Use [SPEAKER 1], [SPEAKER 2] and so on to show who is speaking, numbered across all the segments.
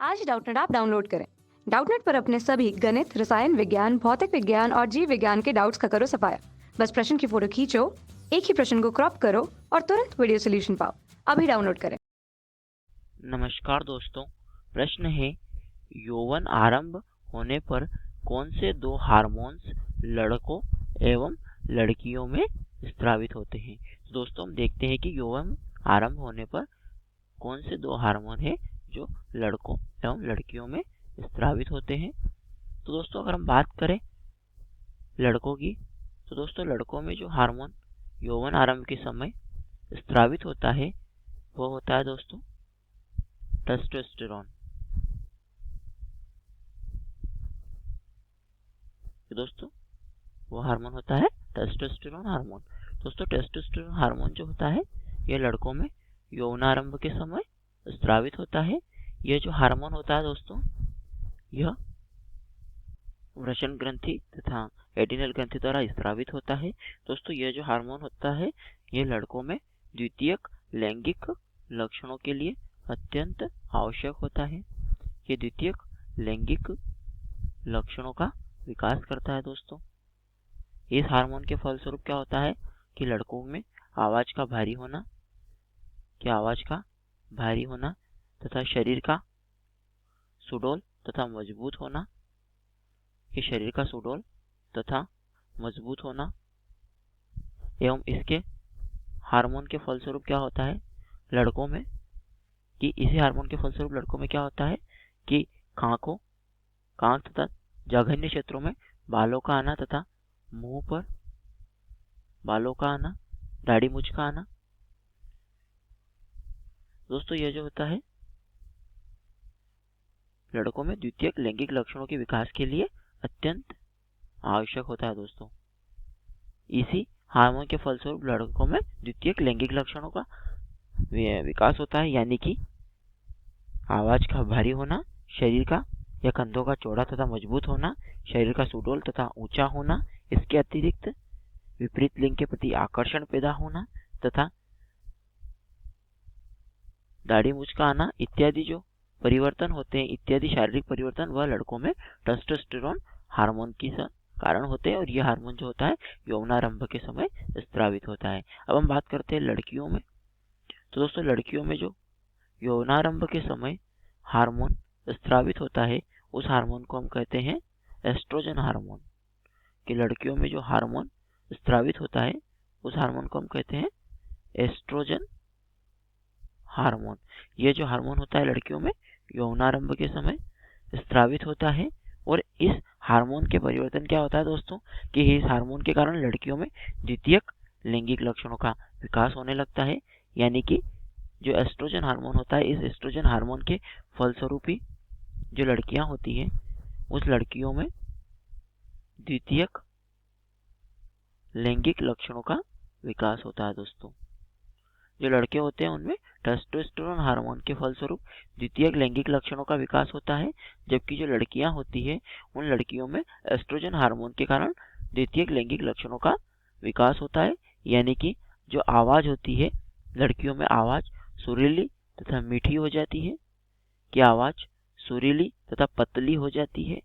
[SPEAKER 1] आज Doubtnut app download करें। Doubtnut पर अपने सभी गणित, रसायन विज्ञान, भौतिक विज्ञान और जीव विज्ञान के डाउट्स का करो सफाया। बस प्रश्न की फोटो खींचो, एक ही प्रश्न को क्रॉप करो और तुरंत वीडियो सोल्यूशन पाओ। अभी डाउनलोड करें।
[SPEAKER 2] नमस्कार दोस्तों, प्रश्न है यौवन आरंभ होने पर कौन से दो हार्मोन्स लड़कों एवं लड़कियों में स्रावित होते हैं। तो दोस्तों हम देखते हैं कि यौवन आरंभ होने पर कौन से दो हार्मोन है जो लड़कों एवं लड़कियों में स्रावित होते हैं। तो दोस्तों अगर हम बात करें लड़कों की, तो दोस्तों लड़कों में जो हार्मोन यौवन आरंभ के समय स्रावित होता है वो होता है दोस्तों टेस्टोस्टेरोन। दोस्तों वो हार्मोन होता है टेस्टोस्टेरोन हार्मोन। दोस्तों टेस्टोस्टेरोन हार्मोन जो होता है यह लड़कों में यौनारंभ के समय स्रावित होता है। यह जो हार्मोन होता है दोस्तों यह वृषण ग्रंथि तथा एड्रिनल ग्रंथि द्वारा स्रावित होता है। दोस्तों यह जो हार्मोन होता है यह लड़कों में द्वितीयक लैंगिक लक्षणों के लिए अत्यंत आवश्यक होता है। ये द्वितीयक लैंगिक लक्षणों का विकास करता है। दोस्तों इस हार्मोन के फलस्वरूप क्या होता है कि लड़कों में आवाज का भारी होना तथा शरीर का सुडौल तथा मजबूत होना, ये शरीर का सुडौल तथा मजबूत होना एवं इसके हार्मोन के फलस्वरूप क्या होता है लड़कों में कि इसी हार्मोन के फलस्वरूप लड़कों में क्या होता है कि कांख तथा जघन्य क्षेत्रों में बालों का आना तथा मुंह पर बालों का आना, दाढ़ी मूंछ का आना। दोस्तों यह जो होता है लड़कों में द्वितीयक लैंगिक लक्षणों के विकास के लिए अत्यंत आवश्यक होता है। दोस्तों इसी हार्मोन के फलस्वरूप लड़कों में द्वितीयक लैंगिक लक्षणों का विकास होता है, यानी कि आवाज का भारी होना, शरीर का या कंधों का चौड़ा तथा मजबूत होना, शरीर का सुडौल तथा ऊंचा होना, इसके अतिरिक्त विपरीत लिंग के प्रति आकर्षण पैदा होना तथा दाढ़ी मूंछ का आना इत्यादि जो परिवर्तन होते हैं, इत्यादि शारीरिक परिवर्तन वह लड़कों में टेस्टोस्टेरोन हार्मोन के कारण होते हैं और यह हार्मोन जो होता है यौनारंभ के समय स्रावित होता है। अब हम बात करते हैं लड़कियों में। तो दोस्तों लड़कियों में जो यौनारंभ के समय हार्मोन स्रावित होता है उस हार्मोन को हम कहते हैं एस्ट्रोजन हार्मोन। कि लड़कियों में जो हार्मोन स्रावित होता है उस हार्मोन को हम कहते हैं एस्ट्रोजन हार्मोन। यह जो हार्मोन होता है लड़कियों में यौनारंभ के समय स्रावित होता है और इस हार्मोन के परिवर्तन क्या होता है दोस्तों कि इस हार्मोन के कारण लड़कियों में द्वितीयक लैंगिक लक्षणों का विकास होने लगता है, यानी कि जो एस्ट्रोजन हार्मोन होता है इस एस्ट्रोजन हार्मोन के फलस्वरूप ही जो लड़कियां होती हैं उस लड़कियों में द्वितीयक लैंगिक लक्षणों का विकास होता है। दोस्तों जो लड़के होते हैं उनमें टेस्टोस्टेरोन हार्मोन के फलस्वरूप द्वितीयक लैंगिक लक्षणों का विकास होता है, जबकि जो लड़कियां होती है उन लड़कियों में एस्ट्रोजन हार्मोन के कारण द्वितीयक लैंगिक लक्षणों का विकास होता है, यानी कि जो आवाज होती है लड़कियों में आवाज सुरीली तथा मीठी हो जाती है, कि आवाज सुरीली तथा पतली हो जाती है।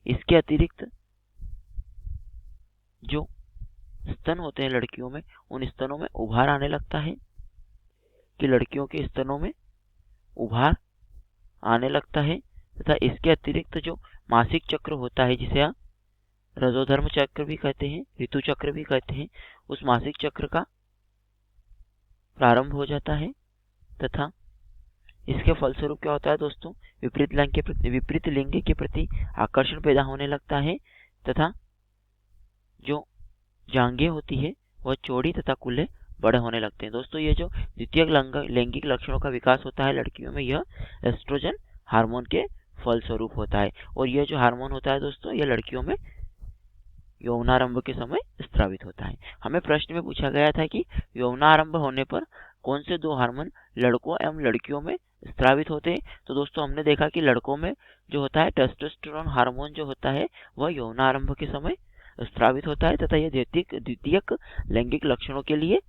[SPEAKER 2] इसके अतिरिक्त जो स्तन होते हैं लड़कियों में उन स्तनों में उभार आने लगता है, कि लड़कियों के स्तनों में उभार आने लगता है तथा इसके अतिरिक्त जो मासिक चक्र होता है जिसे आप रजोधर्म चक्र भी कहते हैं, ऋतु चक्र भी कहते हैं, उस मासिक चक्र का प्रारंभ हो जाता है तथा इसके फलस्वरूप क्या होता है दोस्तों विपरीत लिंग के प्रति आकर्षण पैदा होने लगता है तथा जो जांघें होती है वह चौड़ी तथा कूल्हे बड़े होने लगते हैं। दोस्तों ये जो द्वितीयक लैंगिक लक्षणों का विकास होता है लड़कियों में यह एस्ट्रोजन हार्मोन के फलस्वरूप होता है और यह जो हार्मोन होता है दोस्तों यह लड़कियों में यौनारंभ के समय स्रावित होता है। हमें प्रश्न में पूछा गया था कि यौनारंभ होने पर कौन से दो हार्मोन लड़कों एवं लड़कियों में स्रावित होते हैं। तो दोस्तों हमने देखा कि लड़कों में जो होता है टेस्टोस्टेरोन हार्मोन जो होता है वह यौनारंभ के समय स्रावित होता है तथा यह द्वितीयक लैंगिक लक्षणों के लिए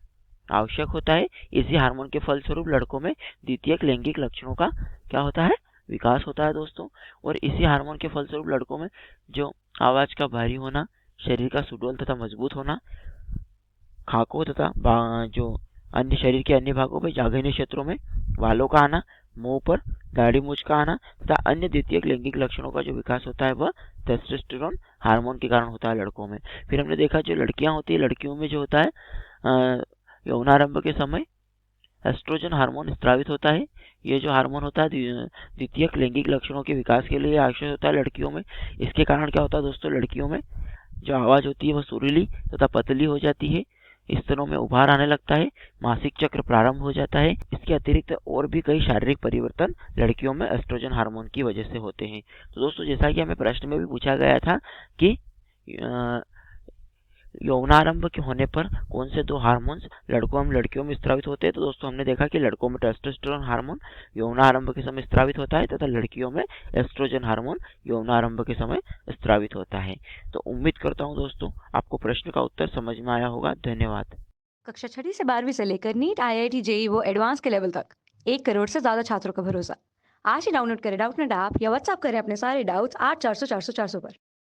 [SPEAKER 2] आवश्यक होता है। इसी हार्मोन के फलस्वरूप लड़कों में द्वितीयक लैंगिक लक्षणों का क्या होता है विकास होता है दोस्तों। और इसी हार्मोन के फलस्वरूप लड़कों में जो आवाज का भारी होना, शरीर का सुडौल तथा मजबूत होना, खाकों तथा जो अन्य शरीर के अन्य भागों पर जाघन्य क्षेत्रों में बालों का आना, मुंह पर दाढ़ी मूंछ का आना तथा अन्य द्वितीयक लैंगिक लक्षणों का जो विकास होता है वह टेस्टोस्टेरोन हार्मोन के कारण होता है लड़कों में। फिर हमने देखा जो लड़कियां होती है, लड़कियों में जो होता है यौनारंभ के समय एस्ट्रोजन हार्मोन स्रावित होता है। ये जो हार्मोन होता है द्वितीयक लैंगिक लक्षणों के विकास के लिए आवश्यक होता है लड़कियों में। इसके कारण क्या होता है दोस्तों, लड़कियों में जो आवाज होती है वह सुरीली तथा पतली हो जाती है, स्तनों में उभार आने लगता है, मासिक चक्र प्रारंभ हो जाता है। इसके अतिरिक्त और भी कई शारीरिक परिवर्तन लड़कियों में एस्ट्रोजन हार्मोन की वजह से होते हैं। तो दोस्तों जैसा कि हमें प्रश्न में भी पूछा गया था कि यौनारंभ के होने पर कौन से दो हार्मोन्स लड़कों एवं लड़कियों में स्रावित होते हैं, तो दोस्तों हमने देखा कि लड़कों में टेस्टोस्टेरोन हार्मोन यौनारंभ के समय स्रावित होता है तथा लड़कियों में एस्ट्रोजन हार्मोन यौनारंभ के समय स्रावित होता है। तो उम्मीद करता हूँ दोस्तों आपको प्रश्न का उत्तर समझ में आया होगा। धन्यवाद।
[SPEAKER 1] कक्षा 6 से 12वीं से लेकर नीट, IIT, जेईई वो एडवांस के लेवल तक 1 करोड़ से ज्यादा छात्रों का भरोसा। आज ही डाउनलोड करें डाउटनेट ऐप या व्हाट्सएप करें अपने सारे डाउट्स 8400 400 400 पर।